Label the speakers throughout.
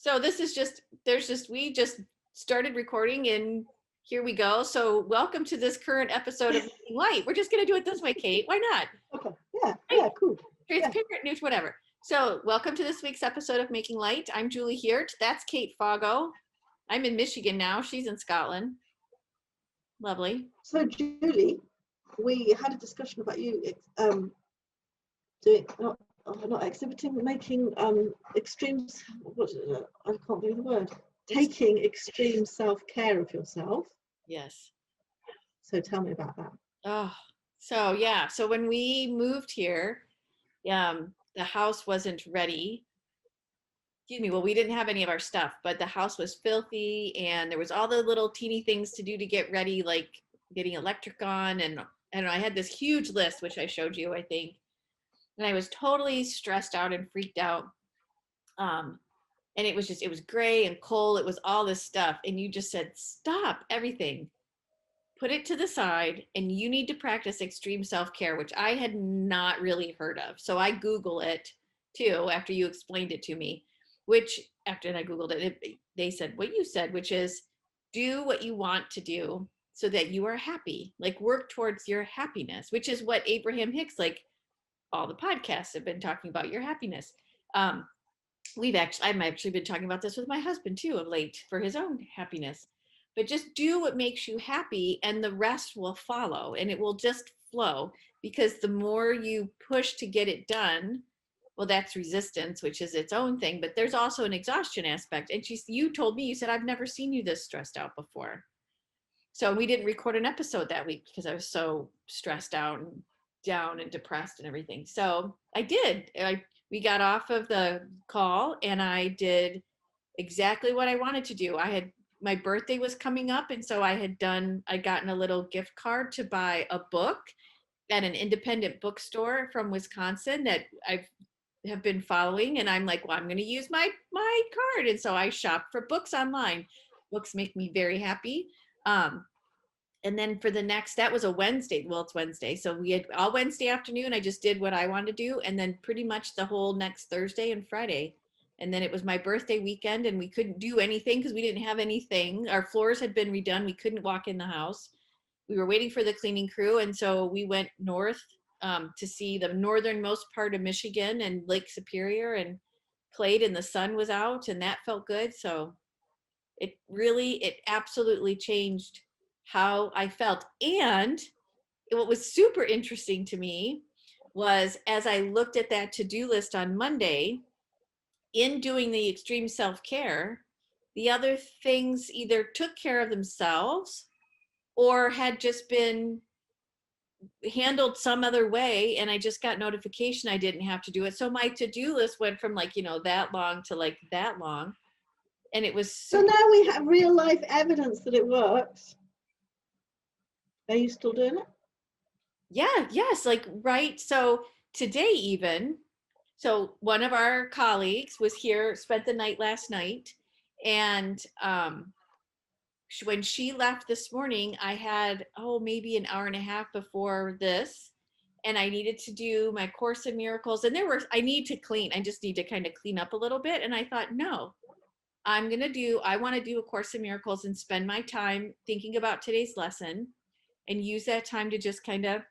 Speaker 1: So this is just, we just started recording and here we go. So welcome to this current episode of Making Light. We're just going to do it this way, Kate. Why not?
Speaker 2: Okay. Yeah, cool.
Speaker 1: Transparent news, whatever. So welcome to this week's episode of Making Light. I'm Julie Heert. That's Kate Foggo. I'm in Michigan now. She's in Scotland. Lovely.
Speaker 2: So Julie, we had a discussion about you doing not exhibiting, making extremes. What is it? I can't think of the word. Taking extreme self-care of yourself.
Speaker 1: Yes.
Speaker 2: So tell me about that.
Speaker 1: Oh, so yeah. So when we moved here, the house wasn't ready. Excuse me. Well, we didn't have any of our stuff, but the house was filthy, and there was all the little teeny things to do to get ready, like getting electric on, and I don't know. I had this huge list, which I showed you, I think, and I was totally stressed out and freaked out. And it was gray and cold. It was all this stuff, and you just said, "Stop everything, put it to the side, and you need to practice extreme self-care," which I had not really heard of. So I Google it too after you explained it to me. Which after I Googled it, they said what you said, which is do what you want to do so that you are happy. Like work towards your happiness, which is what Abraham Hicks, like all the podcasts have been talking about your happiness. I've actually been talking about this with my husband too of late for his own happiness. But just do what makes you happy and the rest will follow, and it will just flow, because the more you push to get it done, well, that's resistance, which is its own thing, but there's also an exhaustion aspect. And you told me, you said, "I've never seen you this stressed out before." So we didn't record an episode that week because I was so stressed out and down and depressed and everything. So I did. We got off of the call and I did exactly what I wanted to do. My birthday was coming up, and so I'd gotten a little gift card to buy a book at an independent bookstore from Wisconsin that I have been following, and I'm like, well, I'm going to use my card, and so I shopped for books online. Books make me very happy. And then for that was a Wednesday. Well, it's Wednesday, so we had all Wednesday afternoon. I just did what I wanted to do, and then pretty much the whole next Thursday and Friday. And then it was my birthday weekend, and we couldn't do anything because we didn't have anything. Our floors had been redone. We couldn't walk in the house. We were waiting for the cleaning crew, and so we went north to see the northernmost part of Michigan and Lake Superior, and played, and the sun was out, and that felt good. So it absolutely changed how I felt. And what was super interesting to me was, as I looked at that to-do list on Monday, in doing the extreme self-care, the other things either took care of themselves or had just been handled some other way, and I just got notification I didn't have to do it. So my to-do list went from that long to that long, and it was
Speaker 2: so now we have real life evidence that it works. Are you still doing it?
Speaker 1: Yeah, yes, right. So today even, so one of our colleagues was here, spent the night last night, and when she left this morning, I had, maybe an hour and a half before this, and I needed to do my Course in Miracles, and I need to clean. I just need to kind of clean up a little bit. And I thought, no, I want to do a Course in Miracles and spend my time thinking about today's lesson and use that time to just kind of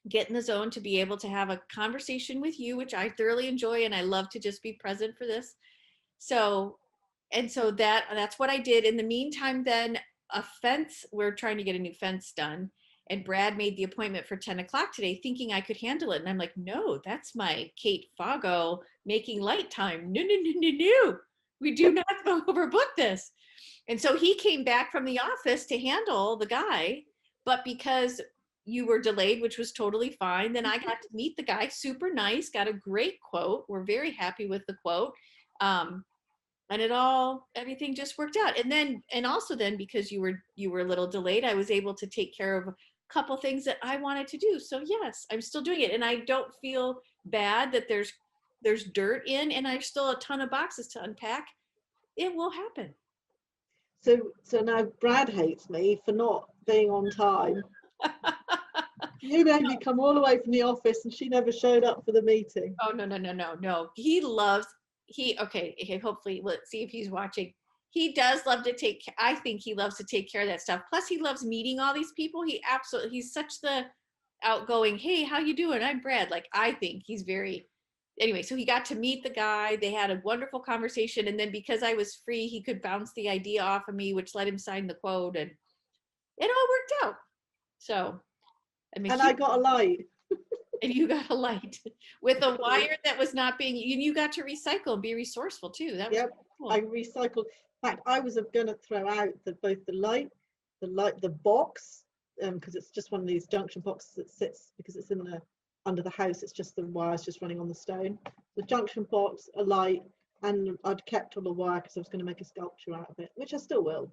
Speaker 1: get in the zone, to be able to have a conversation with you, which I thoroughly enjoy. And I love to just be present for this. So that's what I did. In the meantime, then we're trying to get a new fence done. And Brad made the appointment for 10 o'clock today, thinking I could handle it. And I'm like, no, that's my Kate Foggo Making Light time. No. We do not overbook this. And so he came back from the office to handle the guy. But because you were delayed, which was totally fine, then I got to meet the guy, super nice, got a great quote. We're very happy with the quote. And everything just worked out. And also then, because you were a little delayed, I was able to take care of a couple things that I wanted to do. So yes, I'm still doing it. And I don't feel bad that there's dirt in, and I've still a ton of boxes to unpack. It will happen.
Speaker 2: So now Brad hates me for not being on time. You made me come all the way from the office, and she never showed up for the meeting.
Speaker 1: Oh, no. He loves okay, hopefully, let's see if he's watching. He does love to I think he loves to take care of that stuff. Plus he loves meeting all these people. He's such the outgoing, hey, how you doing? I'm Brad. Like, I think he's very, anyway, so he got to meet the guy. They had a wonderful conversation. And then because I was free, he could bounce the idea off of me, which let him sign the quote, and it all worked out. So, I mean,
Speaker 2: And I got a light.
Speaker 1: and you got a light with a wire that was not being, you got to recycle and be resourceful too. That was cool.
Speaker 2: I recycled. In fact, I was going to throw out both the box, because it's just one of these junction boxes that sits, because it's under the house. It's just the wires just running on the stone. The junction box, a light, and I'd kept all the wire because I was going to make a sculpture out of it, which I still will.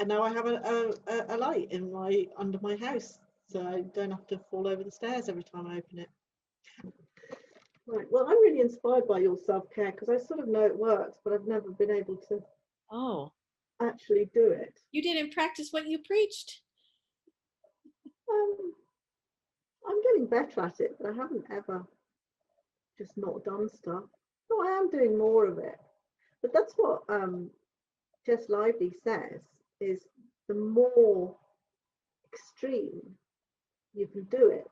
Speaker 2: And now I have a light under my house, so I don't have to fall over the stairs every time I open it. Right. Well, I'm really inspired by your self-care, because I sort of know it works, but I've never been able to actually do it.
Speaker 1: You didn't practice what you preached.
Speaker 2: I'm getting better at it, but I haven't ever just not done stuff. No, I am doing more of it. But that's what Jess Lively says, is the more extreme you can do it,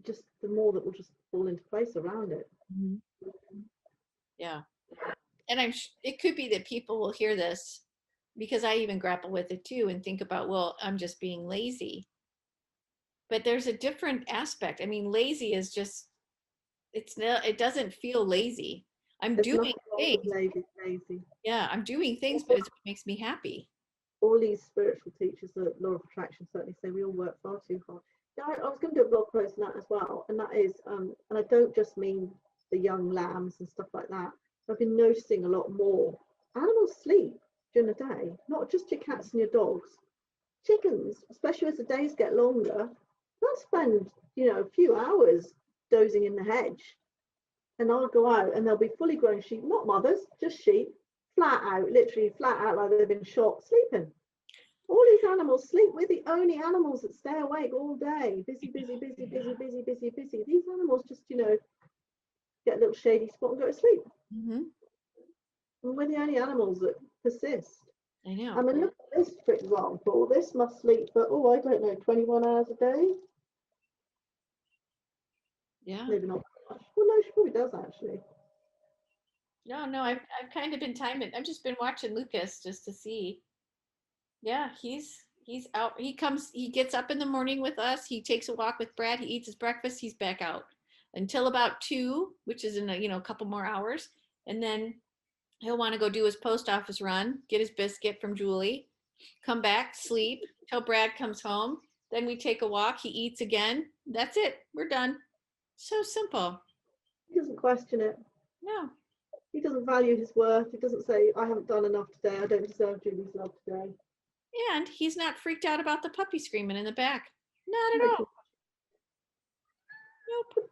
Speaker 2: just the more that will just fall into place around it.
Speaker 1: Mm-hmm. Yeah. And it could be that people will hear this, because I even grapple with it too and think about, well, I'm just being lazy. But there's a different aspect. I mean, lazy is just, it doesn't feel lazy. There's doing things.
Speaker 2: Lazy.
Speaker 1: Yeah, I'm doing things, but it's what makes me happy.
Speaker 2: All these spiritual teachers at Law of Attraction certainly say we all work far too hard. Yeah, I was going to do a blog post on that as well, and that is, and I don't just mean the young lambs and stuff like that. I've been noticing a lot more. Animals sleep during the day, not just your cats and your dogs. Chickens, especially as the days get longer, they'll spend, a few hours dozing in the hedge. And I'll go out and there'll be fully grown sheep, not mothers, just sheep, literally flat out like they've been shot, sleeping. All these animals sleep. We're the only animals that stay awake all day. Busy. These animals just, get a little shady spot and go to sleep.
Speaker 1: Mm-hmm.
Speaker 2: And we're the only animals that persist.
Speaker 1: I know.
Speaker 2: I mean, look at this, for example. This must sleep for, I don't know, 21 hours a day?
Speaker 1: Yeah.
Speaker 2: Maybe not much. Well, no, she probably does, actually.
Speaker 1: No, I've kind of been timing. I've just been watching Lucas just to see. Yeah, he's out. He gets up in the morning with us. He takes a walk with Brad. He eats his breakfast. He's back out until about 2, which is in a couple more hours. And then he'll want to go do his post office run, get his biscuit from Julie, come back, sleep till Brad comes home. Then we take a walk. He eats again. That's it. We're done. So simple.
Speaker 2: He doesn't question it.
Speaker 1: No.
Speaker 2: He doesn't value his worth. He doesn't say, I haven't done enough today. I don't deserve Julie's love today.
Speaker 1: And he's not freaked out about the puppy screaming in the back. Not at all. Nope.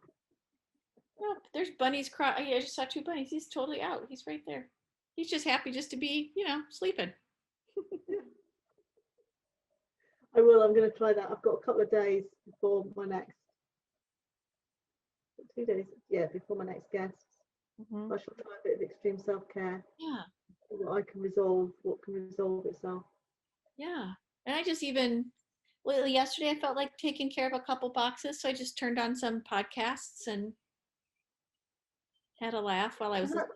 Speaker 1: There's bunnies crying. I just saw 2 bunnies. He's totally out. He's right there. He's just happy just to be, sleeping.
Speaker 2: I will. I'm going to try that. I've got a couple of days before my next. 2 days. Yeah, before my next guest. Mm-hmm. I shall try a bit of extreme self-care.
Speaker 1: Yeah.
Speaker 2: What I can resolve. What can resolve itself.
Speaker 1: Yeah. And I just yesterday I felt like taking care of a couple boxes. So I just turned on some podcasts and had a laugh while I was listening.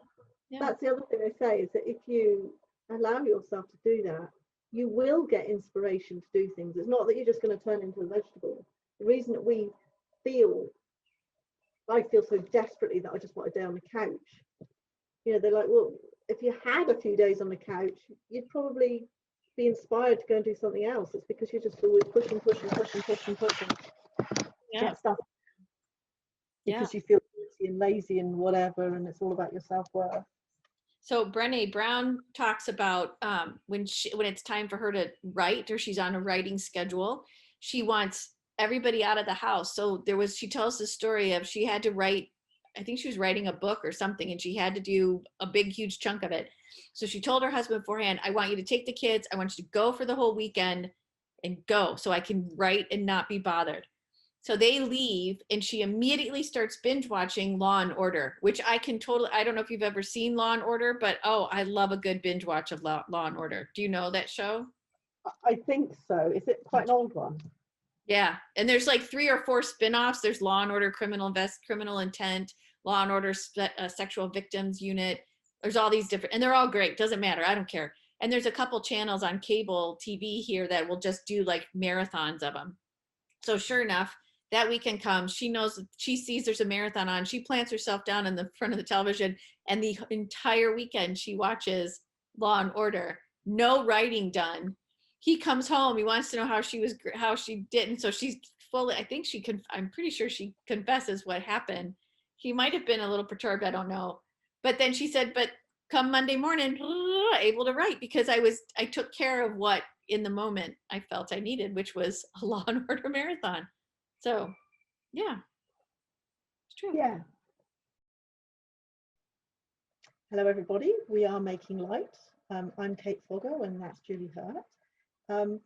Speaker 1: Yeah.
Speaker 2: That's the other thing I say, is that if you allow yourself to do that, you will get inspiration to do things. It's not that you're just going to turn into a vegetable. The reason that I feel so desperately that I just want a day on the couch. They're like, well, if you had a few days on the couch, you'd probably be inspired to go and do something else. It's because you're just always pushing.
Speaker 1: Yeah.
Speaker 2: Get stuff. Because you feel guilty and lazy and whatever, and it's all about your self-worth.
Speaker 1: So Brené Brown talks about when it's time for her to write, or she's on a writing schedule, she wants everybody out of the house. So she tells the story of, she had to write, I think she was writing a book or something, and she had to do a big, huge chunk of it. So she told her husband beforehand, I want you to take the kids. I want you to go for the whole weekend and go so I can write and not be bothered. So they leave and she immediately starts binge watching Law and Order, which I can totally, I don't know if you've ever seen Law and Order, but oh, I love a good binge watch of Law and Order. Do you know that show?
Speaker 2: I think so. Is it quite an old one?
Speaker 1: Yeah. And there's like 3 or 4 spin-offs. There's Law and Order Criminal Intent, Law and Order Sexual Victims Unit. There's all these different, and they're all great. Doesn't matter. I don't care. And there's a couple channels on cable TV here that will just do like marathons of them. So sure enough, that weekend comes, she knows, she sees there's a marathon on, she plants herself down in the front of the television, and the entire weekend she watches Law and Order. No writing done. He comes home, he wants to know how she did, and so she's fully, I think I'm pretty sure she confesses what happened. He might have been a little perturbed, I don't know. But then she said, but come Monday morning, able to write because I took care of what in the moment I felt I needed, which was a Law and Order marathon. So yeah, it's true.
Speaker 2: Yeah. Hello, everybody. We are making light. I'm Kate Foggo, and that's Julie Hurt. So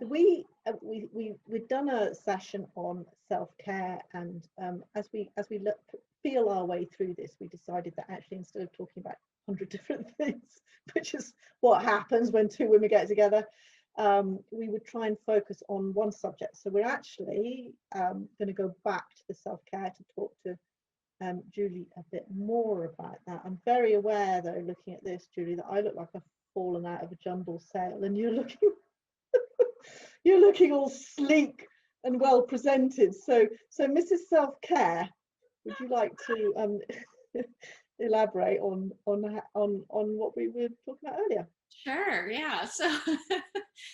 Speaker 2: we've done a session on self-care, and as we feel our way through this, we decided that actually instead of talking about 100 different things, which is what happens when 2 women get together, we would try and focus on one subject. So we're actually going to go back to the self-care to talk to Julie a bit more about that. I'm very aware, though, looking at this, Julie, that I look like I've fallen out of a jumble sale, and you're looking you're looking all sleek and well presented. So Mrs. Self-Care, would you like to elaborate on what we were talking about earlier?
Speaker 1: Sure, yeah. So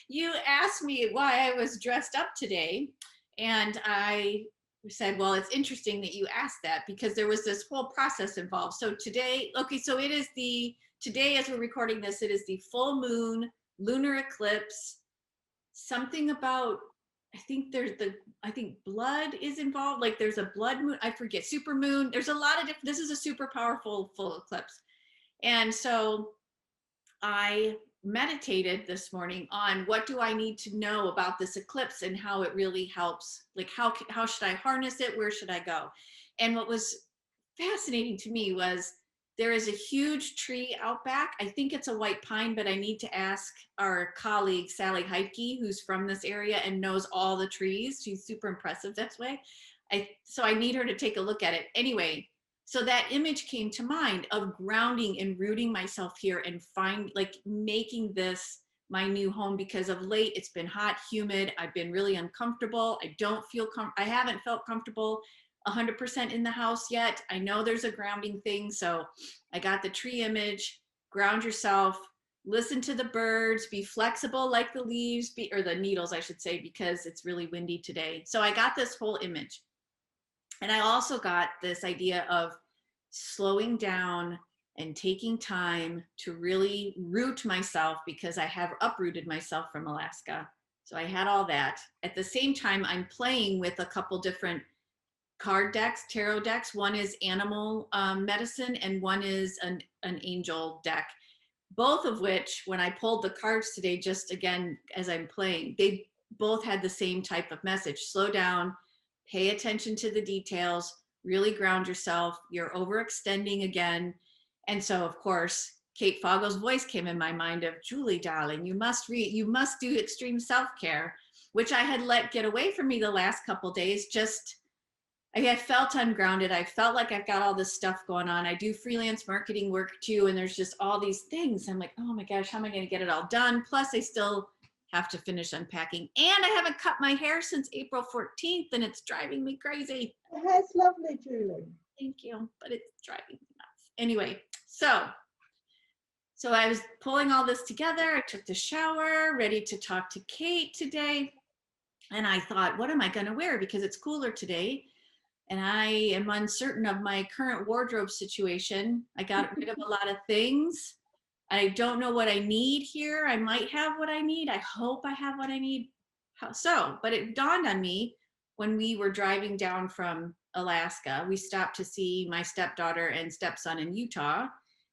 Speaker 1: you asked me why I was dressed up today, and I said, well, it's interesting that you asked that because there was this whole process involved. So today, okay, so today as we're recording this, it is the full moon lunar eclipse. Something about, I think blood is involved. Like there's a blood moon, I forget, super moon. There's a lot of different, this is a super powerful full eclipse. And so I meditated this morning on what do I need to know about this eclipse and how it really helps, like how should I harness it, where should I go? And what was fascinating to me was there is a huge tree out back. I think it's a white pine, but I need to ask our colleague Sally Heidke, who's from this area and knows all the trees. She's super impressive that way. So I need her to take a look at it. Anyway, so that image came to mind of grounding and rooting myself here and making this my new home, because of late it's been hot, humid. I've been really uncomfortable. I haven't felt comfortable 100% in the house yet. I know there's a grounding thing. So I got the tree image, ground yourself, listen to the birds, be flexible like the leaves, or the needles, I should say, because it's really windy today. So I got this whole image. And I also got this idea of slowing down and taking time to really root myself, because I have uprooted myself from Alaska. So I had all that. At the same time, I'm playing with a couple different card decks, tarot decks. One is animal medicine and one is an angel deck. Both of which, when I pulled the cards today, just again, as I'm playing, they both had the same type of message. Slow down, pay attention to the details, really ground yourself. You're overextending again. And so, of course, Kate Foggo's voice came in my mind of, Julie, darling, you must do extreme self-care, which I had let get away from me the last couple days. I had felt ungrounded. I felt like I've got all this stuff going on. I do freelance marketing work too, and there's just all these things. I'm like, oh my gosh, how am I going to get it all done? Plus, I still have to finish unpacking, and I haven't cut my hair since April 14th, and it's driving me crazy.
Speaker 2: Your hair's lovely, Julie.
Speaker 1: Thank you, but it's driving me nuts. Anyway, so I was pulling all this together. I took the shower, ready to talk to Kate today, and I thought, what am I going to wear? Because it's cooler today, and I am uncertain of my current wardrobe situation. I got rid of a lot of things. I don't know what I need here. I might have what I need. I hope I have what I need. But it dawned on me when we were driving down from Alaska. We stopped to see my stepdaughter and stepson in Utah.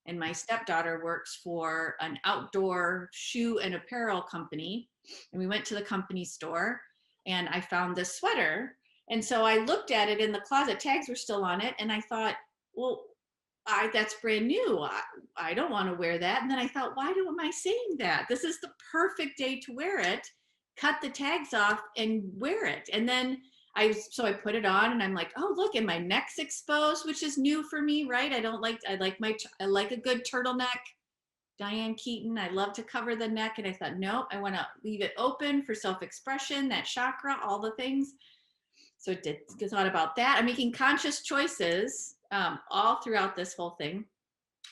Speaker 1: And my stepdaughter works for an outdoor shoe and apparel company. And we went to the company store. and I found this sweater. And so I looked at it in the closet, tags were still on it. And I thought, well, that's brand new. I don't want to wear that. And then I thought, why am I saying that? This is the perfect day to wear it. Cut the tags off and wear it. And then I put it on and I'm like, oh, look, and my neck's exposed, which is new for me, right? I like a good turtleneck. Diane Keaton, I love to cover the neck. And I thought, nope, I want to leave it open for self-expression, that chakra, all the things. So I thought about that. I'm making conscious choices all throughout this whole thing.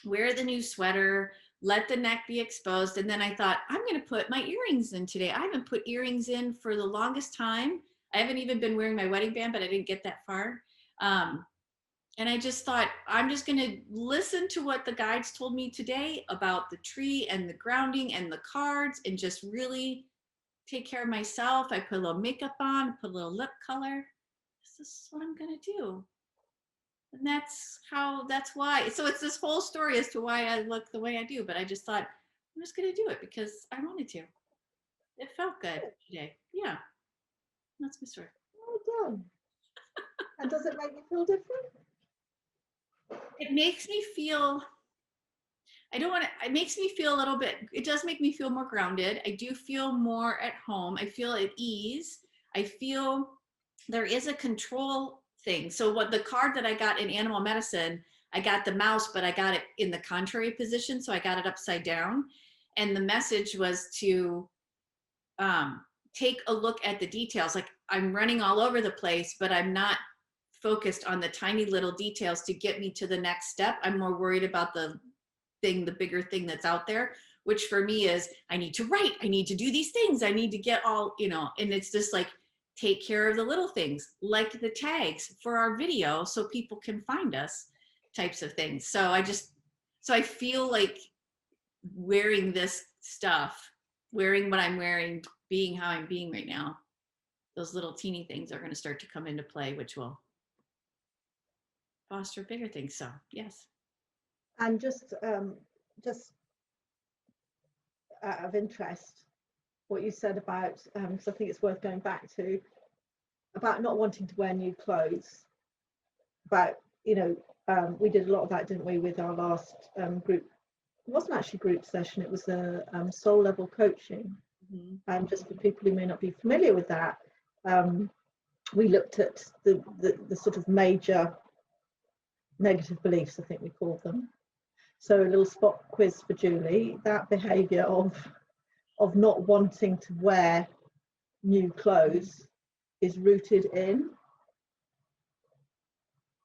Speaker 1: Wear the new sweater, let the neck be exposed. And then I thought, I'm going to put my earrings in today. I haven't put earrings in for the longest time. I haven't even been wearing my wedding band, but I didn't get that far. And I just thought, I'm just going to listen to what the guides told me today about the tree and the grounding and the cards, and just really take care of myself. I put a little makeup on, put a little lip color. This is what I'm going to do. And that's why. So it's this whole story as to why I look the way I do. But I just thought, I'm just going to do it because I wanted to. It felt good today. Yeah. That's my story.
Speaker 2: Well done. And does it make you feel different?
Speaker 1: It makes me feel, it makes me feel a little bit, it does make me feel more grounded. I do feel more at home. I feel at ease. I feel there is a control thing. So what the card that I got in animal medicine, I got the mouse, but I got it in the contrary position. So I got it upside down. And the message was to take a look at the details. Like, I'm running all over the place, but I'm not focused on the tiny little details to get me to the next step. I'm more worried about the bigger thing that's out there, which for me is, I need to write, I need to do these things, I need to get all, and it's just like, take care of the little things, like the tags for our video so people can find us, types of things. So I feel like wearing this stuff, wearing what I'm wearing, being how I'm being right now, those little teeny things are going to start to come into play, which will foster bigger things. So yes.
Speaker 2: And just out of interest, what you said about, because I think it's worth going back to, about not wanting to wear new clothes. About, we did a lot of that, didn't we, with our last group. It wasn't actually group session, it was a soul level coaching.
Speaker 1: Mm-hmm.
Speaker 2: And just for people who may not be familiar with that, we looked at the sort of major negative beliefs, I think we called them. So a little spot quiz for Julie. That behaviour of not wanting to wear new clothes is rooted in?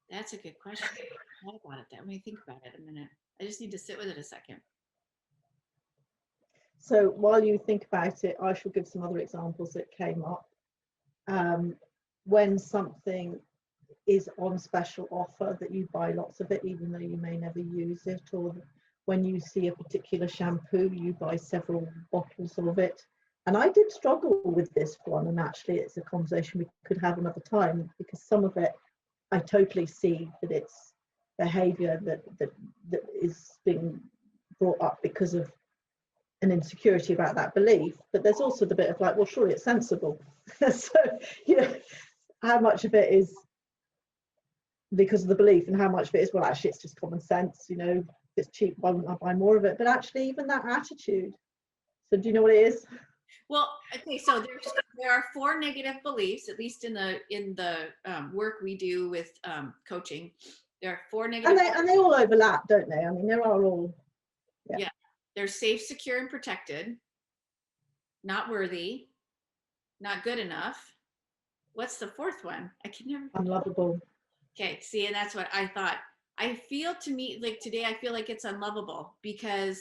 Speaker 1: That's a good question. I thought about it. Let me think about it a minute. I just need to sit with it a second.
Speaker 2: So while you think about it, I shall give some other examples that came up. When something is on special offer, that you buy lots of it, even though you may never use it, or when you see a particular shampoo, you buy several bottles of it. And I did struggle with this one, and actually it's a conversation we could have another time, because some of it I totally see that it's behavior that is being brought up because of an insecurity about that belief. But there's also the bit of like, well, surely it's sensible. So how much of it is because of the belief, and how much of it is, well, actually it's just common sense, if it's cheap, why wouldn't I buy more of it? But actually, even that attitude. So do you know what it is?
Speaker 1: Well, okay, so there are 4 negative beliefs, at least in the work we do with coaching. There are 4 negative,
Speaker 2: and they all overlap, don't they? I mean, there are all.
Speaker 1: Yeah. They're safe, secure, and protected. Not worthy. Not good enough. What's the 4th one? I can never.
Speaker 2: Unlovable.
Speaker 1: Okay, see, and that's what I thought. I feel, to me, like today, I feel like it's unlovable because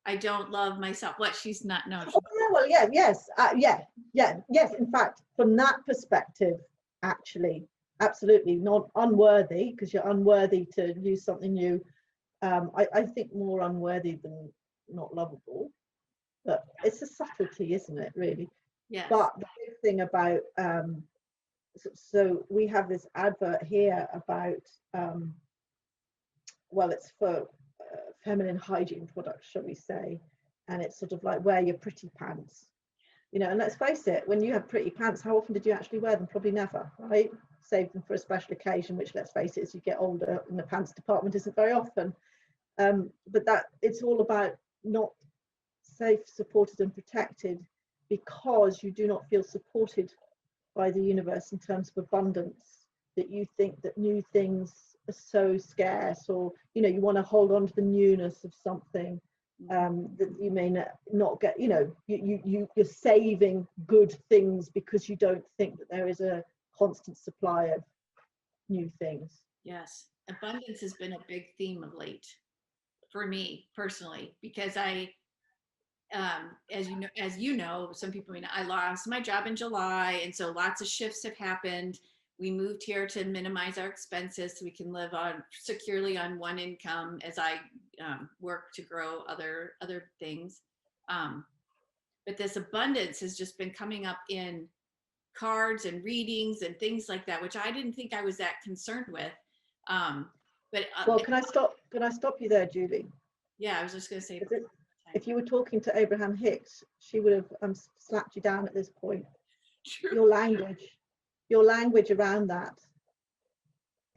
Speaker 1: I don't love myself. What? She's not, no.
Speaker 2: Oh, yeah, well, yes. In fact, from that perspective, actually, absolutely not unworthy, because you're unworthy to use something new. I think more unworthy than not lovable, but it's a subtlety, isn't it, really?
Speaker 1: Yes.
Speaker 2: But the big thing about, so we have this advert here about, well, it's for feminine hygiene products, shall we say, and it's sort of like, wear your pretty pants. You know, and let's face it, when you have pretty pants, how often did you actually wear them? Probably never, right? Save them for a special occasion, which, let's face it, as you get older in the pants department isn't very often. But that it's all about not safe, supported and protected because you do not feel supported by the universe in terms of abundance, that you think that new things are so scarce, or, you know, you want to hold on to the newness of something that you may not get, you know, you're saving good things because you don't think that there is a constant supply of new things.
Speaker 1: Yes, abundance has been a big theme of late for me personally, because as you know, some people may know, I lost my job in July, and so lots of shifts have happened. We moved here to minimize our expenses so we can live on securely on one income as I work to grow other things. But this abundance has just been coming up in cards and readings and things like that, which I didn't think I was that concerned with.
Speaker 2: Well, can I stop you there, Julie?
Speaker 1: Yeah, I was just going to say,
Speaker 2: if you were talking to Abraham Hicks, she would have slapped you down at this point.
Speaker 1: True.
Speaker 2: Your language around that.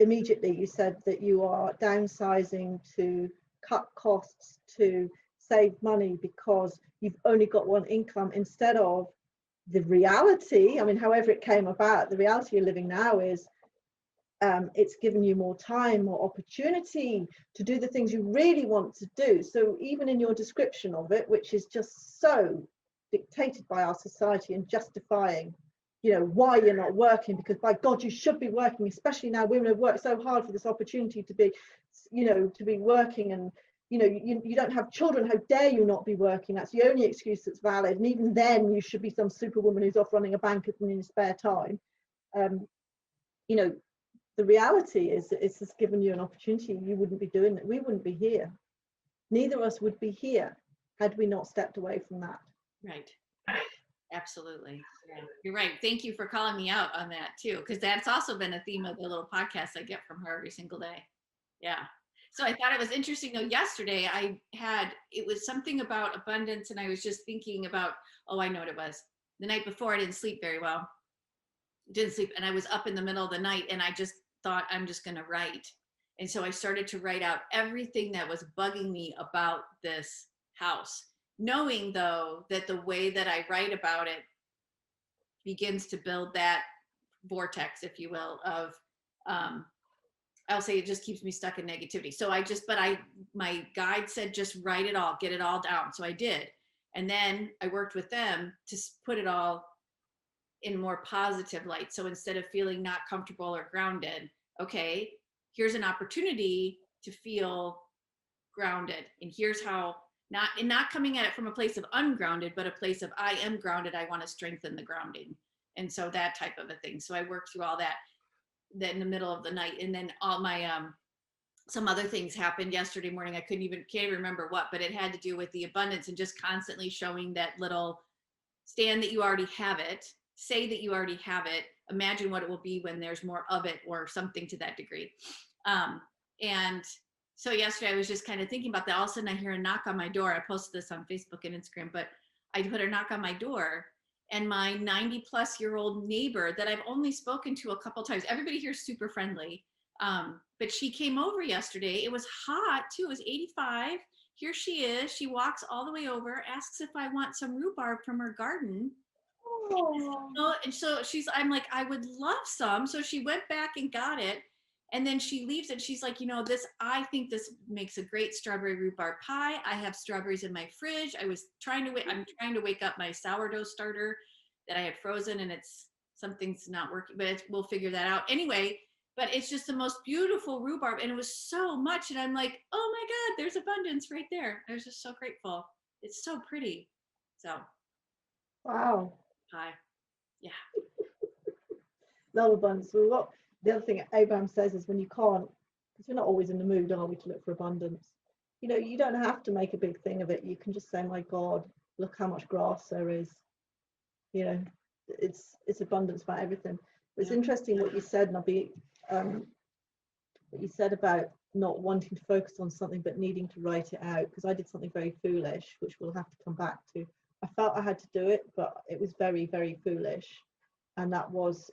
Speaker 2: Immediately, you said that you are downsizing to cut costs, to save money because you've only got one income, instead of the reality. I mean, however it came about, the reality you're living now is it's given you more time, more opportunity to do the things you really want to do. So even in your description of it, which is just so dictated by our society and justifying, you know, why you're not working, because by God, you should be working, especially now women have worked so hard for this opportunity to be, you know, to be working, and, you know, you don't have children, how dare you not be working? That's the only excuse that's valid. And even then, you should be some superwoman who's off running a bank in your spare time. You know, the reality is that it's just given you an opportunity. You wouldn't be doing it. We wouldn't be here. Neither of us would be here had we not stepped away from that.
Speaker 1: Right. Absolutely. Yeah. You're right. Thank you for calling me out on that too, because that's also been a theme of the little podcast I get from her every single day. Yeah. So I thought it was interesting though, yesterday it was something about abundance, and I was just thinking about, oh, I know what it was. The night before I didn't sleep very well. And I was up in the middle of the night, and I just thought, I'm just going to write. And so I started to write out everything that was bugging me about this house, knowing though that the way that I write about it begins to build that vortex, if you will, of I'll say it just keeps me stuck in negativity. So my guide said, just write it all, get it all down. So I did. And then I worked with them to put it all in more positive light. So instead of feeling not comfortable or grounded, okay, here's an opportunity to feel grounded. And here's how, not coming at it from a place of ungrounded, but a place of I am grounded. I want to strengthen the grounding. And so that type of a thing. So I worked through all that in the middle of the night. And then all my, some other things happened yesterday morning. I can't remember what, but it had to do with the abundance and just constantly showing that little stand that you already have it, say that you already have it, imagine what it will be when there's more of it, or something to that degree. And so yesterday I was just kind of thinking about that. All of a sudden I hear a knock on my door. I posted this on Facebook and Instagram, but I put a knock on my door, and my 90-plus-year-old neighbor that I've only spoken to a couple times, everybody here is super friendly, but she came over yesterday. It was hot too. It was 85. Here she is. She walks all the way over, asks if I want some rhubarb from her garden. Oh. And so I'm like, I would love some. So she went back and got it. And then she leaves it. She's like, you know, I think this makes a great strawberry rhubarb pie. I have strawberries in my fridge. I'm trying to wake up my sourdough starter that I had frozen, and something's not working, but we'll figure that out. Anyway, but it's just the most beautiful rhubarb. And it was so much. And I'm like, oh my God, there's abundance right there. I was just so grateful. It's so pretty. So.
Speaker 2: Wow.
Speaker 1: Pie. Yeah.
Speaker 2: Love abundance. Well, the other thing Abraham says is, when you can't, because we're not always in the mood, are we, to look for abundance? You know, you don't have to make a big thing of it. You can just say, my God, look how much grass there is. You know, it's abundance about everything. It's interesting what you said, Nobby, what you said about not wanting to focus on something but needing to write it out, because I did something very foolish, which we'll have to come back to. I felt I had to do it, but it was very, very foolish. And that was,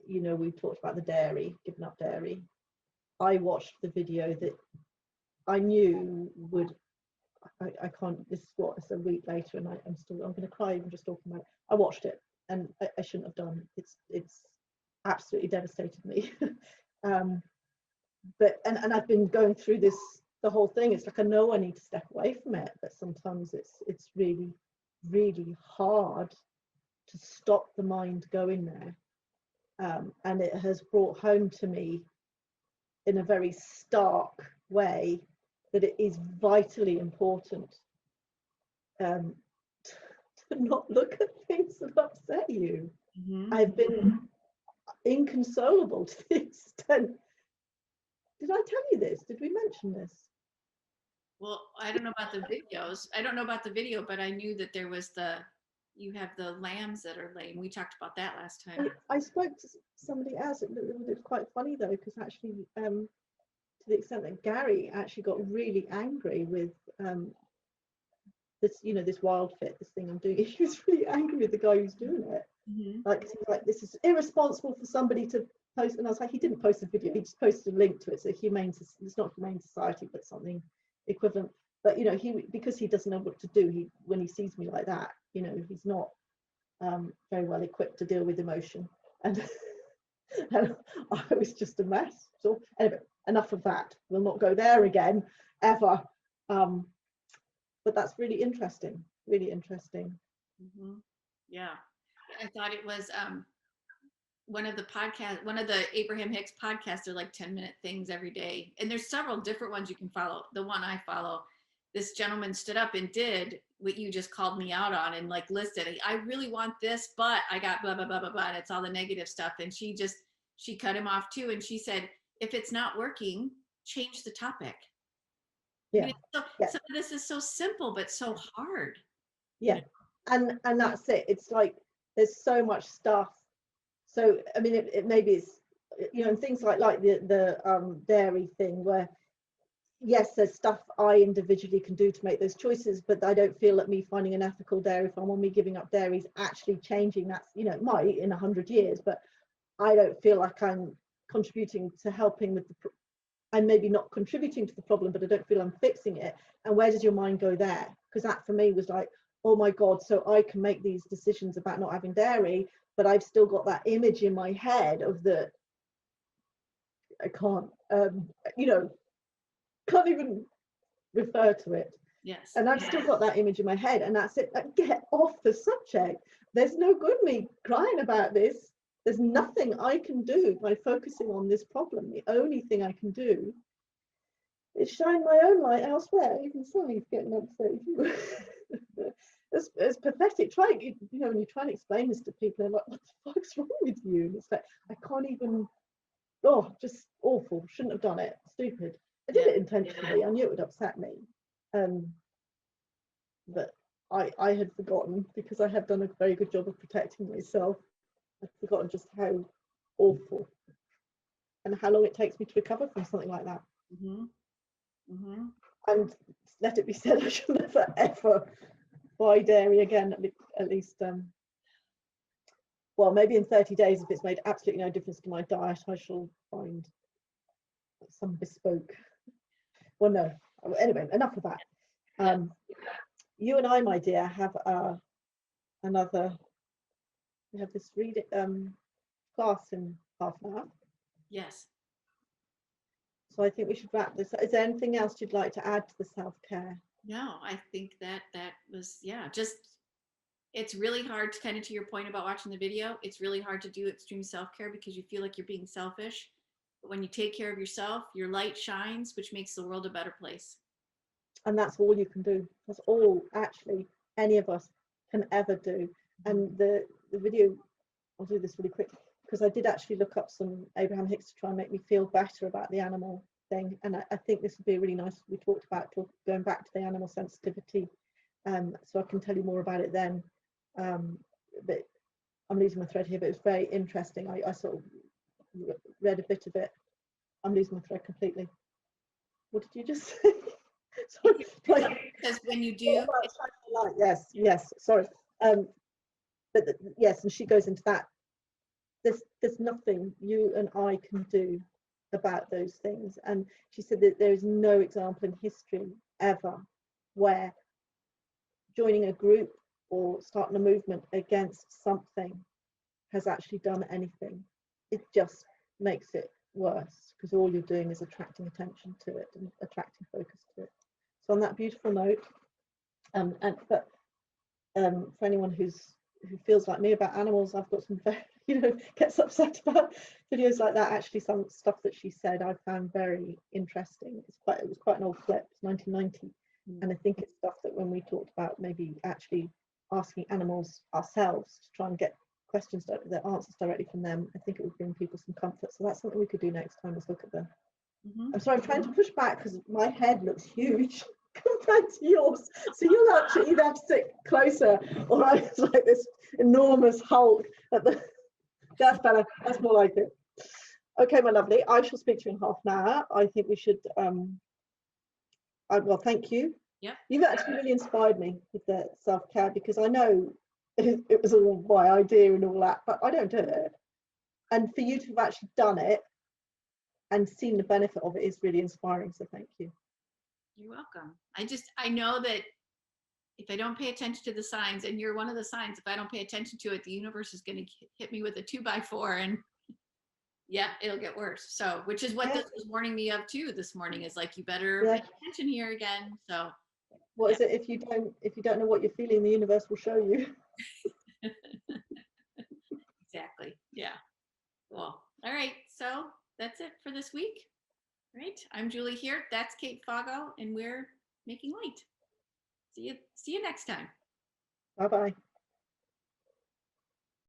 Speaker 2: you know, we talked about the dairy, giving up dairy. I watched the video that I knew would, I can't, this is what, it's a week later and I'm going to cry even just talking about it. I watched it and I shouldn't have done. It's absolutely devastated me. But I've been going through this, the whole thing. It's like I know I need to step away from it, but sometimes it's really, really hard to stop the mind going there. And it has brought home to me in a very stark way that it is vitally important to not look at things that upset you. I've been inconsolable to the extent. Did I tell you this? Did we mention this?
Speaker 1: Well, I don't know about the videos. I don't know about the video, but I knew that there was you have the lambs that are lame. We talked about that last time.
Speaker 2: I spoke to somebody else. It was quite funny though, because actually, to the extent that Gary actually got really angry with this, you know, this wild fit, this thing I'm doing. He was really angry with the guy who's doing it. Like, he's like, this is irresponsible for somebody to post. And I was like, he didn't post a video, he just posted a link to it. So it's not Humane Society, but something equivalent. But you know, because he doesn't know what to do, when he sees me like that, you know, he's not very well equipped to deal with emotion. And I was just a mess. So anyway, enough of that. We'll not go there again ever. But that's really interesting. Really interesting.
Speaker 1: Yeah, I thought it was one of the Abraham Hicks podcasts. They're like 10-minute things every day, and there's several different ones you can follow. The one I follow, this gentleman stood up and did what you just called me out on, and like listed, I really want this, but I got blah blah blah blah blah, and it's all the negative stuff. And she cut him off too, and she said, if it's not working, change the topic.
Speaker 2: Yeah.
Speaker 1: I mean, some of this is so simple but so hard.
Speaker 2: Yeah. And that's it. It's like there's so much stuff. So I mean, it maybe it's, you know, things like the dairy thing, where yes, there's stuff I individually can do to make those choices, but I don't feel that me finding an ethical dairy farm or me giving up dairy is actually changing that. You know, it might in 100 years, but I don't feel like I'm contributing to helping with I'm maybe not contributing to the problem, but I don't feel I'm fixing it. And where does your mind go there? Because that for me was like, oh my God, so I can make these decisions about not having dairy, but I've still got that image in my head of I can't, you know, can't even refer to it.
Speaker 1: Yes.
Speaker 2: And I've still got that image in my head, and that's it. Like, get off the subject. There's no good me crying about this. There's nothing I can do by focusing on this problem. The only thing I can do is shine my own light elsewhere. Even Sally's getting upset. It's pathetic. You know, when you try and explain this to people, they're like, what the fuck's wrong with you? And it's like, I can't even, just awful. Shouldn't have done it. Stupid. I did it intentionally. I knew it would upset me. But I had forgotten, because I had done a very good job of protecting myself. I'd forgotten just how awful and how long it takes me to recover from something like that. And let it be said, I shall never ever buy dairy again, at least well, maybe in 30 days, if it's made absolutely no difference to my diet, I shall find some bespoke. Well, no, anyway, enough of that. You and I, my dear, have we have this class in half an hour.
Speaker 1: Yes.
Speaker 2: So I think we should wrap this. Is there anything else you'd like to add to the self-care?
Speaker 1: No, I think that was, just, it's really hard to, kind of to your point about watching the video, it's really hard to do extreme self-care because you feel like you're being selfish. But when you take care of yourself, your light shines, which makes the world a better place. And
Speaker 2: that's all you can do. That's all actually any of us can ever do. And the video, I'll do this really quick, because I did actually look up some Abraham Hicks to try and make me feel better about the animal thing. And I think this would be really nice. We talked about going back to the animal sensitivity. So I can tell you more about it then. But I'm losing my thread here, but it was very interesting. I sort of read a bit of it. I'm losing my thread completely. What did you just say?
Speaker 1: Because when you do,
Speaker 2: light. Yes. Sorry. But yes, and she goes into that. There's nothing you and I can do about those things. And she said that there is no example in history ever where joining a group or starting a movement against something has actually done anything. It just makes it worse, because all you're doing is attracting attention to it and attracting focus to it. So on that beautiful note, for anyone who feels like me about animals, I've got some very, gets upset about videos like that. Actually, some stuff that she said I found very interesting. It was quite an old clip. It's 1990, and I think it's stuff that when we talked about maybe actually asking animals ourselves to try and get questions, the answers directly from them, I think it would bring people some comfort. So that's something we could do next time, is look at them. I'm sorry, I'm trying to push back because my head looks huge compared to yours. So you'll actually either have to sit closer, or I was like this enormous Hulk at the. That's better. That's more like it. Okay, my lovely. I shall speak to you in half an hour. I think we should. Well, thank you.
Speaker 1: Yeah.
Speaker 2: You've actually really inspired me with the self-care, because I know it was all my idea and all that, but I don't do it. And for you to have actually done it and seen the benefit of it is really inspiring. So thank you.
Speaker 1: You're welcome. I know that if I don't pay attention to the signs, and you're one of the signs, if I don't pay attention to it, the universe is going to hit me with a 2x4, and yeah, it'll get worse. So, which is what this was warning me of too this morning, is like, you better pay attention here again. So
Speaker 2: what is it? If you don't know what you're feeling, the universe will show you.
Speaker 1: Exactly. Yeah. Cool. All right. So that's it for this week. All right. I'm Julie here. That's Kate Foggo, and we're making light. See you next time.
Speaker 2: Bye-bye.